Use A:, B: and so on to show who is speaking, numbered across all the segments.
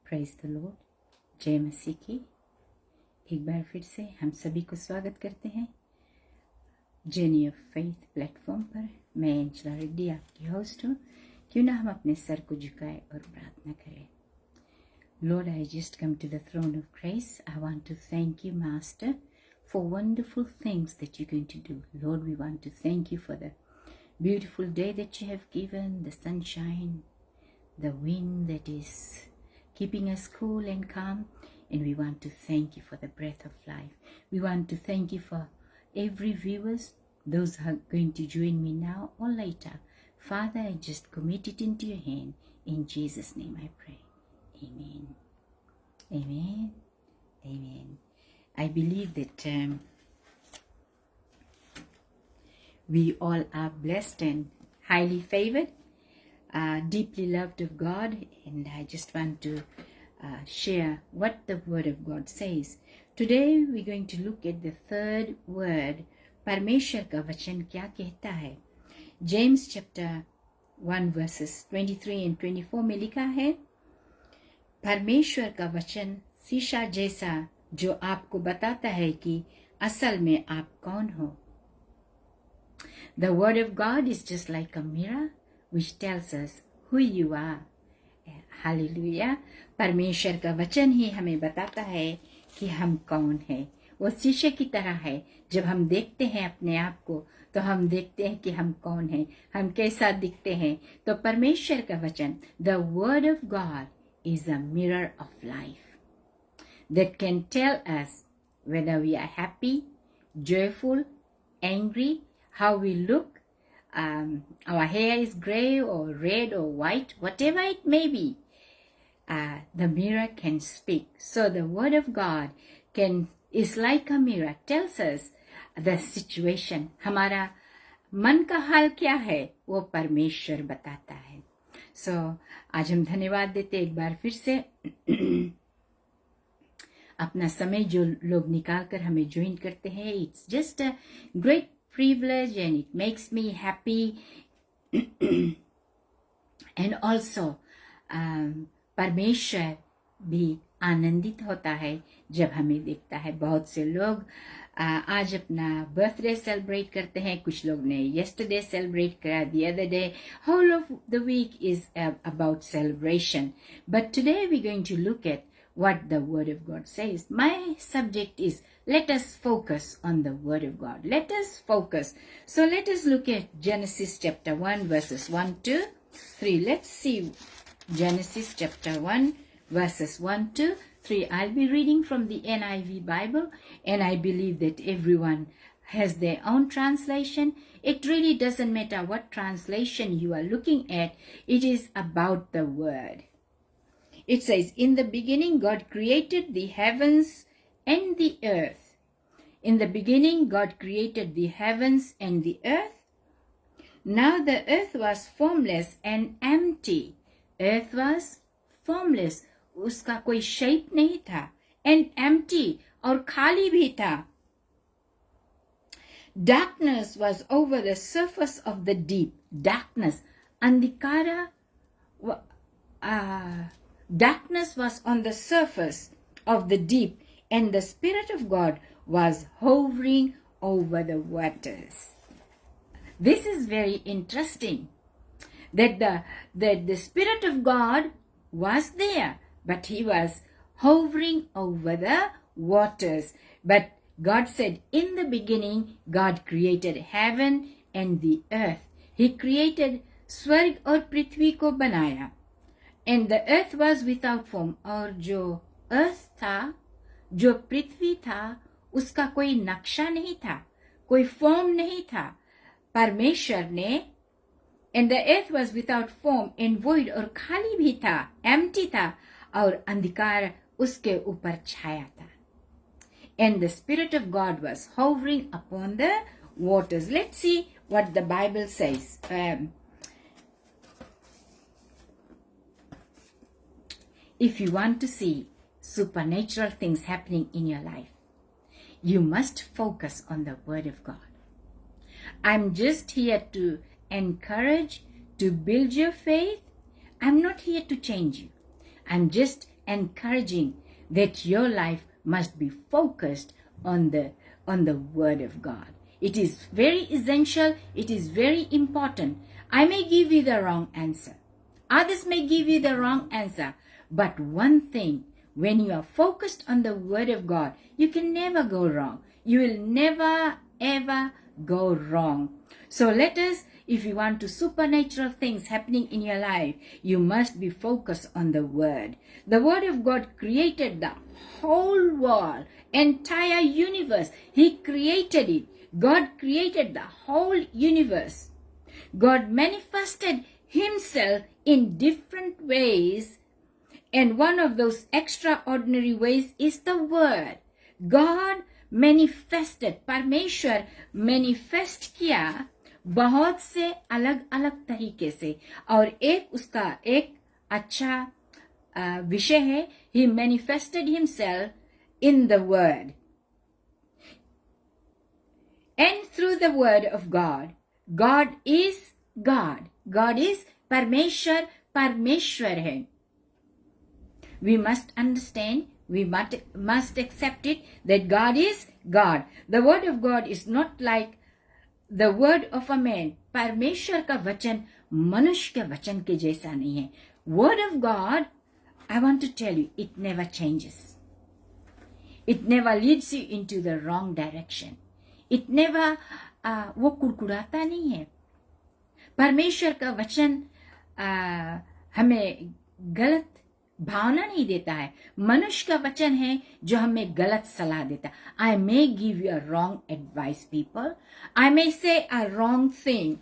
A: Praise the Lord, जय मसीह की। एक बार फिर से हम सभी को स्वागत करते हैं जर्नी ऑफ फेथ प्लेटफॉर्म पर। मैं एंजला रेड्डी आपकी होस्ट हूँ। क्यों ना हम अपने सर को झुकाएं और प्रार्थना करें। Lord, I just come to the throne of grace. I want to thank you, Master, for wonderful things that you're going to do. Lord, we want to thank you for the beautiful day that you have given, the sunshine, the wind that is keeping us cool and calm. And we want to thank you for the breath of life. We want to thank you for every viewers, those who are going to join me now or later. Father, I just commit it into your hand. In Jesus' name I pray. Amen. Amen. Amen. I believe that we all are blessed and highly favored, deeply loved of God, and I just want to share what the Word of God says. Today we're going to look at the third word. परमेश्वर का वचन क्या कहता है? James chapter 1 verses 23 and 24 में लिखा है, परमेश्वर का वचन शीशा जैसा जो आपको बताता है कि असल में आप कौन हो. The word of God is just like a mirror which tells us who you are. Hallelujah. परमेश्वर का वचन ही हमें बताता है कि हम कौन हैं. वो शीशे की तरह है. जब हम देखते हैं अपने आप को तो हम देखते हैं कि हम कौन हैं, हम कैसा दिखते हैं. तो परमेश्वर का वचन, the word of God is a mirror of life that can tell us whether we are happy, joyful, angry, how we look, our hair is gray or red or white, whatever it may be. The mirror can speak. So the word of God is like a mirror, tells us the situation. हमारा मन का हाल क्या है वो परमेश्वर बताता है. So आज हम धन्यवाद देते एक बार फिर से अपना समय जो लोग निकाल कर हमें ज्वाइन करते हैं. It's just a great privilege and it makes me happy. And also परमेश्वर भी आनंदित होता है जब हमें देखता है. बहुत से लोग आज अपना बर्थडे सेलिब्रेट करते हैं. कुछ लोग ने yesterday सेलिब्रेट करा, the other day. Whole of the week is about celebration. But today we're going to look at what the Word of God says. My subject is, let us focus on the Word of God. Let us focus. So let us look at Genesis chapter 1 verses 1 to 3. Let's see Genesis chapter 1 verses 1 to 3. I'll be reading from the NIV Bible, and I believe that everyone has their own translation. It really doesn't matter what translation you are looking at. It is about the Word. It says, in the beginning God created the heavens and the earth. In the beginning God created the heavens and the earth. Now the earth was formless and empty. Earth was formless. उसका कोई shape नहीं था. And empty, और खाली भी था. Darkness was over the surface of the deep. Darkness, अंधिकारा, darkness was on the surface of the deep, and the Spirit of God was hovering over the waters. This is very interesting, that the Spirit of God was there, but he was hovering over the waters. But God said, in the beginning, God created heaven and the earth. He created स्वर्ग और पृथ्वी को बनाया. And the earth was without form. और जो earth था, जो पृथ्वी था, उसका कोई नक्शा नहीं था, कोई form नहीं था. परमेश्वर ने, and the earth was without form and void, और खाली भी था, empty था, और अंधकार उसके ऊपर छाया था. And the Spirit of God was hovering upon the waters. Let's see what the Bible says. If you want to see supernatural things happening in your life, you must focus on the Word of God. I'm just here to encourage, to build your faith. I'm not here to change you. I'm just encouraging that your life must be focused on the Word of God. It is very essential. It is very important. I may give you the wrong answer. Others may give you the wrong answer. But one thing, when you are focused on the Word of God, you can never go wrong. You will never, ever go wrong. So let us, if you want to supernatural things happening in your life, you must be focused on the Word. The Word of God created the whole world, entire universe. He created it. God created the whole universe. God manifested Himself in different ways, and one of those extraordinary ways is the Word. God manifested, परमेश्वर manifest किया बहुत से अलग अलग तरीके से, और एक उसका एक अच्छा विषय है, He manifested Himself in the Word. And through the Word of God, God is God. God is परमेश्वर, परमेश्वर है. We must understand, we must accept it, that God is God. The Word of God is not like the word of a man. परमेश्वर का वचन मनुष्य के वचन के जैसा नहीं है. Word of God, I want to tell you, it never changes. It never leads you into the wrong direction. It never, वो कुड़कुड़ाता नहीं है. परमेश्वर का वचन हमें गलत भावना नहीं देता है. मनुष्य का वचन है जो हमें गलत सलाह देता है. I may give you a wrong advice, people. I may say a wrong thing.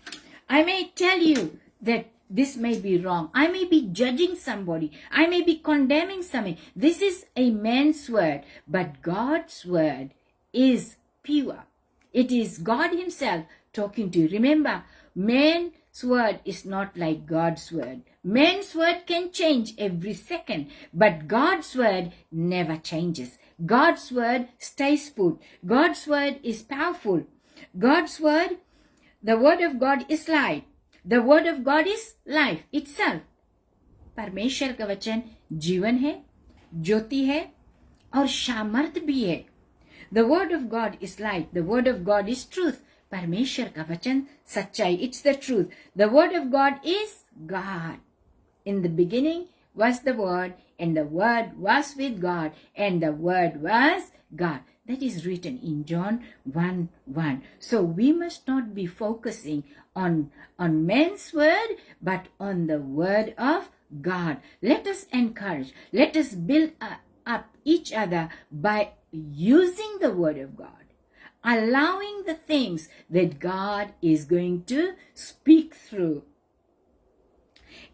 A: I may tell you that this may be wrong. I may be judging somebody. I may be condemning somebody. This is a man's word, but God's word is pure. It is God Himself talking to you. Remember, man's word is not like God's word. Man's word can change every second, but God's word never changes. God's word stays put. God's word is powerful. God's word, the word of God is light. The word of God is life itself. परमेश्वर का वचन जीवन है, ज्योति है और सामर्थ भी है. The word of God is light. The word of God is truth. परमेश्वर का वचन सच्चाई. It's the truth. The word of God is God. In the beginning was the Word, and the Word was with God, and the Word was God. That is written in John 1:1. So we must not be focusing on man's word, but on the word of God. Let us encourage. Let us build up each other by using the word of God, allowing the things that God is going to speak through.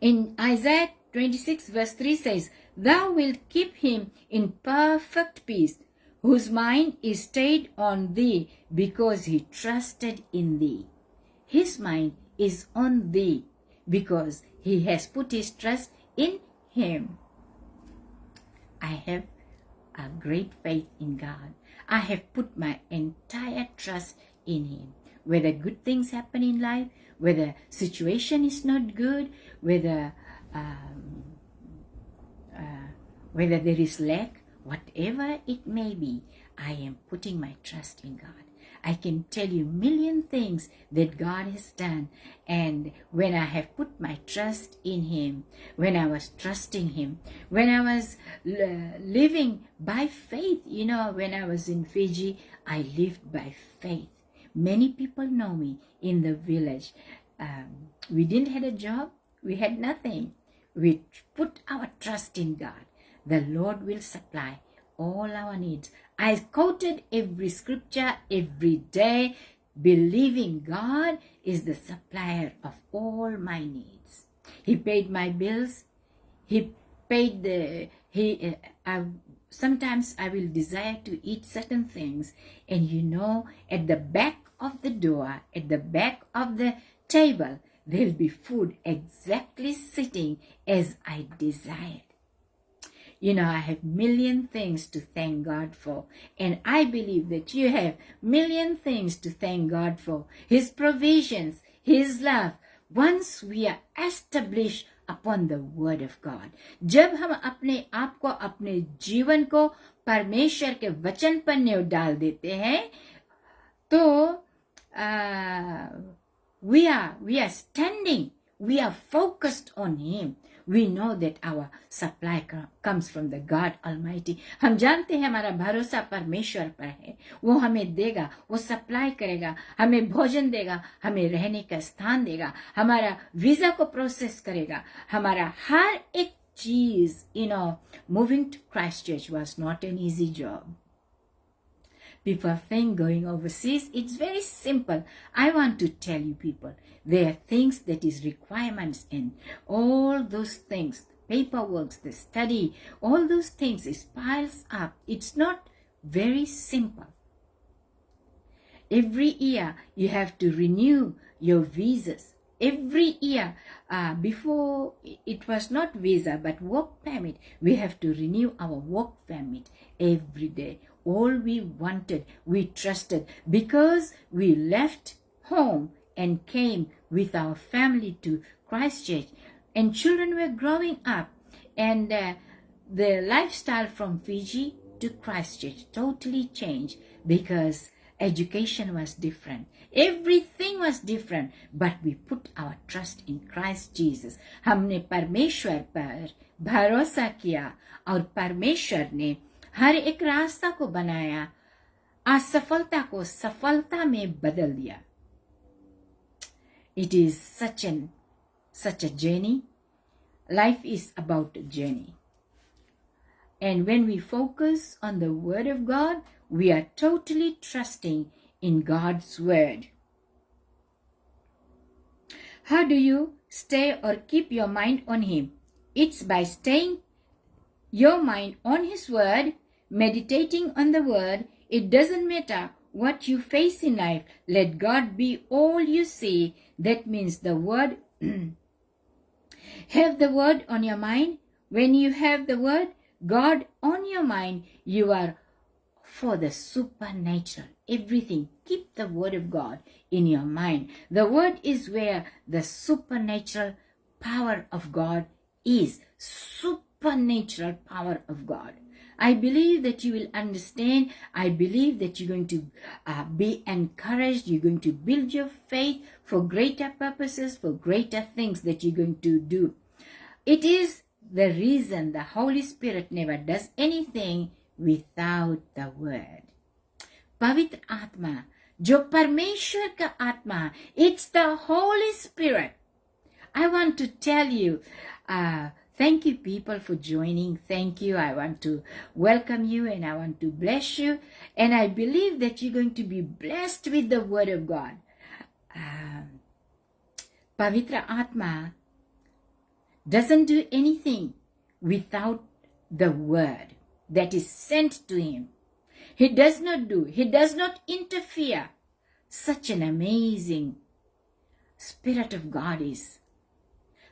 A: In Isaiah 26 verse 3 says, "Thou wilt keep him in perfect peace, whose mind is stayed on thee, because he trusted in thee." His mind is on thee because he has put his trust in him. I have a great faith in God. I have put my entire trust in Him. Whether good things happen in life, whether situation is not good, whether there is lack, whatever it may be, I am putting my trust in God. I can tell you million things that God has done, and when I have put my trust in Him, when I was trusting Him, when I was living by faith, when I was in Fiji, I lived by faith. Many people know me in the village. We didn't have a job, we had nothing. We put our trust in God. The Lord will supply all our needs. I quoted every scripture every day, believing God is the supplier of all my needs. He paid my bills. He paid sometimes I will desire to eat certain things, and at the back of the door, at the back of the table, there'll be food exactly sitting as I desired. I have million things to thank God for. And I believe that you have million things to thank God for. His provisions, His love. Once we are established upon the word of God. जब हम अपने आप को, अपने जीवन को परमेश्वर के वचन पर नींव डाल देते हैं, तो we are standing, we are focused on him. We know that our supply comes from the God Almighty. हम जानते हैं हमारा भरोसा परमेश्वर पर है, वो हमें देगा, वो सप्लाई करेगा, हमें भोजन देगा, हमें रहने का स्थान देगा, हमारा वीजा को प्रोसेस करेगा, हमारा हर एक चीज. Moving to Christchurch was not an easy job. People think going overseas, it's very simple. I want to tell you people, there are things that is requirements in all those things, paperwork, the study, all those things is piles up. It's not very simple. Every year you have to renew your visas. Every year, before it was not visa but work permit, we have to renew our work permit every day. All we wanted, we trusted, because we left home and came with our family to Christchurch, and children were growing up, and the lifestyle from Fiji to Christchurch totally changed because education was different. Everything was different, but we put our trust in Christ Jesus. हमने परमेश्वर पर भरोसा किया और परमेश्वर ने हर एक रास्ता को बनाया, असफलता को सफलता में बदल दिया. It is such a journey. Life is about a journey. And when we focus on the Word of God, we are totally trusting in God's Word. How do you stay or keep your mind on Him? It's by staying your mind on His Word, meditating on the Word. It doesn't matter what you face in life. Let God be all you see. That means the Word. Have the Word on your mind. When you have the Word, God on your mind, you are for the supernatural. Everything. Keep the Word of God in your mind. The Word is where the supernatural power of God is. Supernatural power of God. I believe that you will understand. I believe that you're going to be encouraged. You're going to build your faith for greater purposes, for greater things that you're going to do. It is the reason the Holy Spirit never does anything without the Word. पवित्र आत्मा, जो परमेश्वर का आत्मा, it's the Holy Spirit. I want to tell you, thank you people for joining. Thank you. I want to welcome you and I want to bless you. And I believe that you're going to be blessed with the Word of God. Pavitra Atma doesn't do anything without the Word that is sent to him. He does not interfere. Such an amazing Spirit of God is.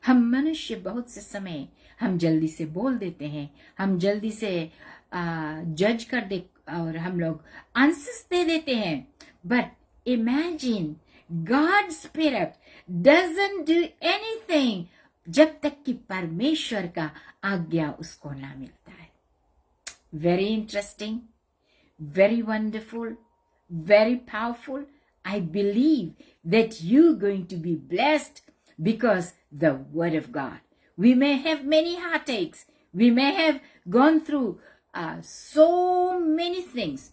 A: हम मनुष्य बहुत से समय हम जल्दी से बोल देते हैं, हम जल्दी से जज कर दे और हम लोग आंसर्स दे देते हैं. But imagine God's Spirit doesn't do anything जब तक कि परमेश्वर का आज्ञा उसको ना मिलता है. Very interesting, very wonderful, very powerful. I believe that you're going to be blessed because the Word of God. We may have many heartaches. We may have gone through so many things.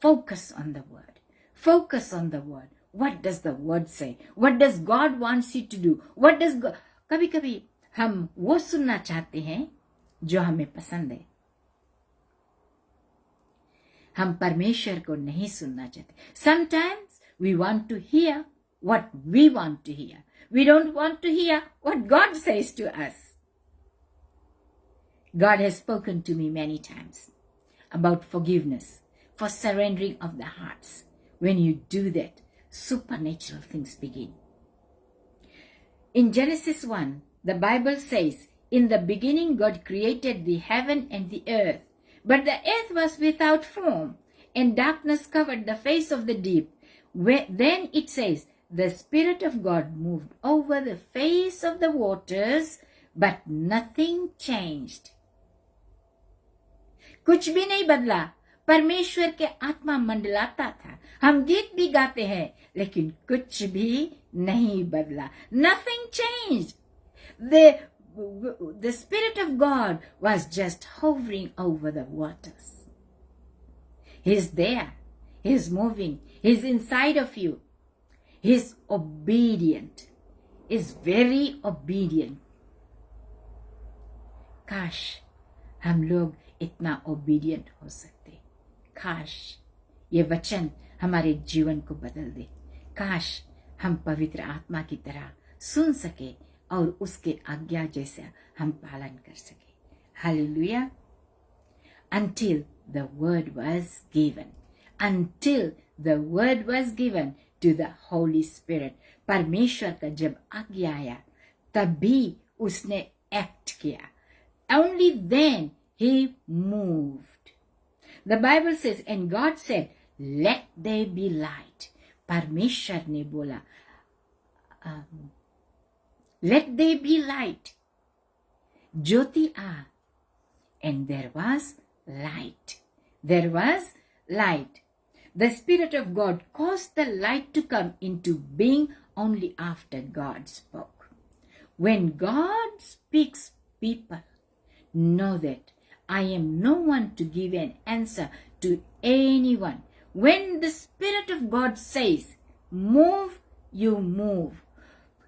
A: Focus on the Word. Focus on the Word. What does the Word say? What does God wants you to do? What does God... कभी-कभी हम वो सुनना चाहते हैं जो हमें पसंद है. हम परमेश्वर को नहीं सुनना चाहते. Sometimes we want to hear what we want to hear. We don't want to hear what God says to us. God has spoken to me many times about forgiveness, for surrendering of the hearts. When you do that, supernatural things begin. In Genesis 1, the Bible says, "In the beginning God created the heaven and the earth. But the earth was without form, and darkness covered the face of the deep." Then it says, "The Spirit of God moved over the face of the waters." but nothing changed. कुछ भी नहीं बदला. परमेश्वर के आत्मा मंडलाता था. हम गीत भी गाते हैं, लेकिन कुछ भी नहीं बदला. Nothing changed. The Spirit of God was just hovering over the waters. He's there. He's moving. He's inside of you. He's obedient. He's very obedient. काश हम लोग इतना ओबीडियंट हो सकते. काश ये वचन हमारे जीवन को बदल दे. काश हम पवित्र आत्मा की तरह सुन सके और उसके आज्ञा जैसा हम पालन कर सके. Hallelujah. Until the word was given. Until the word was given to the Holy Spirit. परमेश्वर का जब आज्ञा आया तभी उसने एक्ट किया. Only then he moved. The Bible says, and God said, let there be light. परमेश्वर ने बोला, let there be light. Jyoti uh. And there was light. There was light. The Spirit of God caused the light to come into being only after God spoke. When God speaks, people know that I am no one to give an answer to anyone. When the Spirit of God says, move, you move.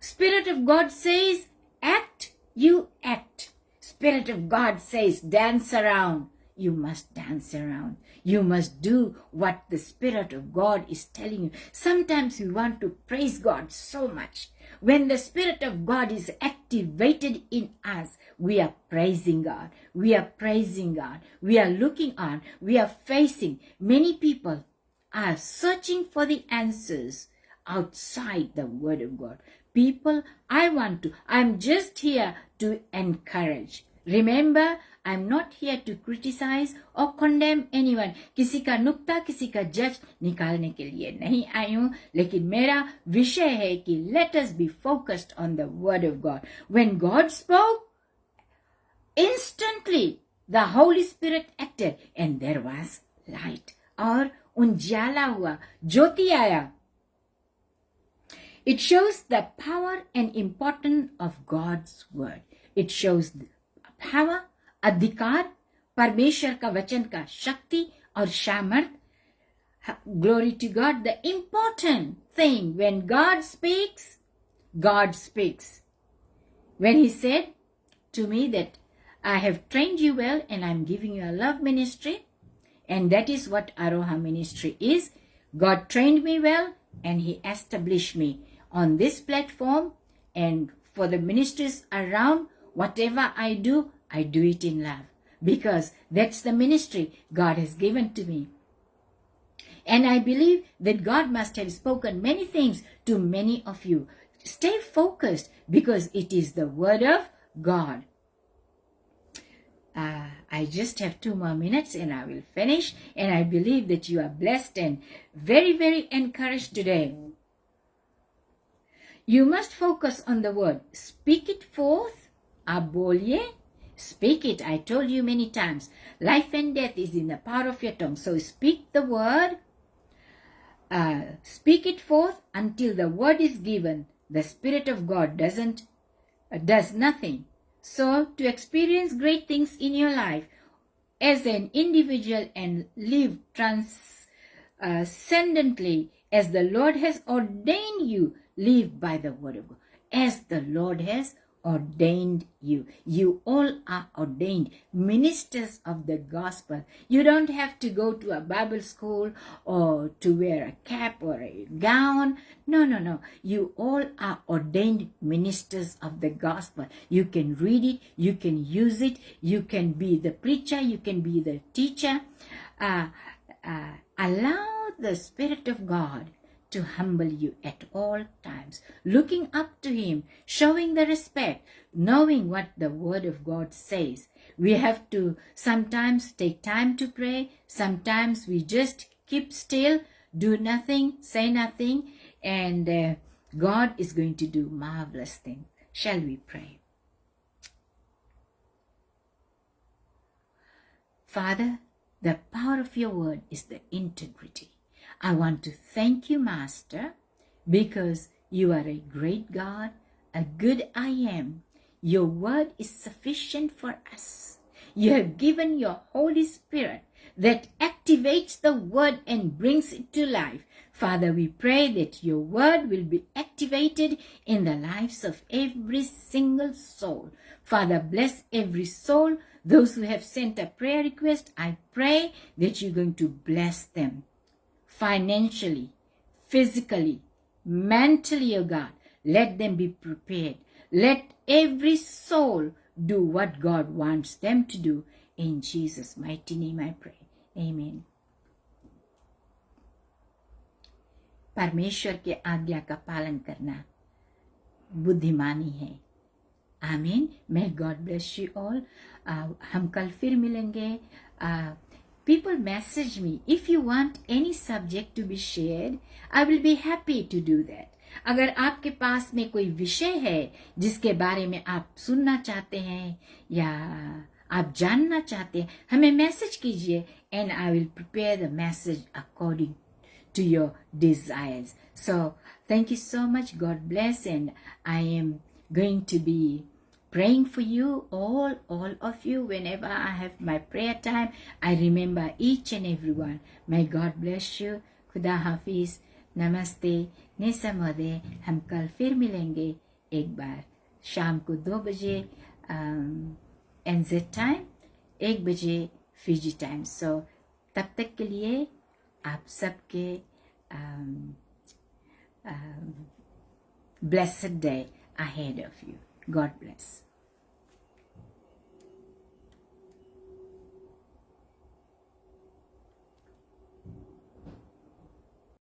A: Spirit of God says, act, you act. Spirit of God says, dance around. You must dance around. You must do what the Spirit of God is telling you. Sometimes we want to praise God so much. When the Spirit of God is activated in us, we are praising God. We are praising God. We are looking on. We are facing. Many people are searching for the answers outside the Word of God. People, I'm just here to encourage. Remember, I'm not here to criticize or condemn anyone. किसी का नुक्ता, किसी का जज निकालने के लिए नहीं आई हूं, लेकिन मेरा विषय है कि let us be focused on the word of God. When God spoke, instantly the Holy Spirit acted and there was light. और उजाला हुआ, ज्योति आया. It shows the power and importance of God's word. It shows the power, अधिकार, परमेश्वर का वचन का शक्ति और सामर्थ. Glory to God. The important thing, when God speaks, God speaks. When he said to me that I have trained you well and I'm giving you a love ministry, and that is what Aroha ministry is. God trained me well and he established me on this platform, and for the ministries around, whatever I do it in love, because that's the ministry God has given to me. And I believe that God must have spoken many things to many of you. Stay focused, because it is the word of God. I just have 2 more minutes and I will finish, and I believe that you are blessed and very, very encouraged today. You must focus on the word. Speak it forth. Aboliye. Speak it. I told you many times. Life and death is in the power of your tongue. So speak the word. Speak it forth until the word is given. The Spirit of God does nothing. So to experience great things in your life as an individual and live transcendently as the Lord has ordained you, live by the word of God. As the Lord has ordained you. You all are ordained ministers of the gospel. You don't have to go to a Bible school or to wear a cap or a gown. No. You all are ordained ministers of the gospel. You can read it. You can use it. You can be the preacher. You can be the teacher. Allow the Spirit of God to humble you at all times, looking up to him, showing the respect, knowing what the word of God says. We have to sometimes take time to pray. Sometimes we just keep still, do nothing, say nothing, and God is going to do marvelous things. Shall we pray? Father, the power of your word is the integrity. I want to thank you, Master, because you are a great God, a good I am. Your word is sufficient for us. You have given your Holy Spirit that activates the word and brings it to life. Father, we pray that your word will be activated in the lives of every single soul. Father, bless every soul. Those who have sent a prayer request, I pray that you're going to bless them financially, physically, mentally, oh God. Let them be prepared. Let every soul do what God wants them to do. In Jesus' mighty name I pray. Amen. परमेश्वर के आज्ञा का पालन करना बुद्धिमानी है. आमीन. May God bless you all. हम कल फिर मिलेंगे. People message me. If you want any subject to be shared, I will be happy to do that. अगर आपके पास में कोई विषय है जिसके बारे में आप सुनना चाहते हैं या आप जानना चाहते हैं, हमें मैसेज कीजिए and I will prepare the message according to your desires. So thank you so much. God bless, and I am going to be praying for you, all of you. Whenever I have my prayer time, I remember each and every one. May God bless you. खुदा हाफिज. नमस्ते. निसमोदे. हम कल फिर मिलेंगे एक बार शाम को 2 बजे NZ टाइम, 1 बजे फिजी टाइम. सो तब तक के लिए आप सबके blessed day ahead of you. God bless.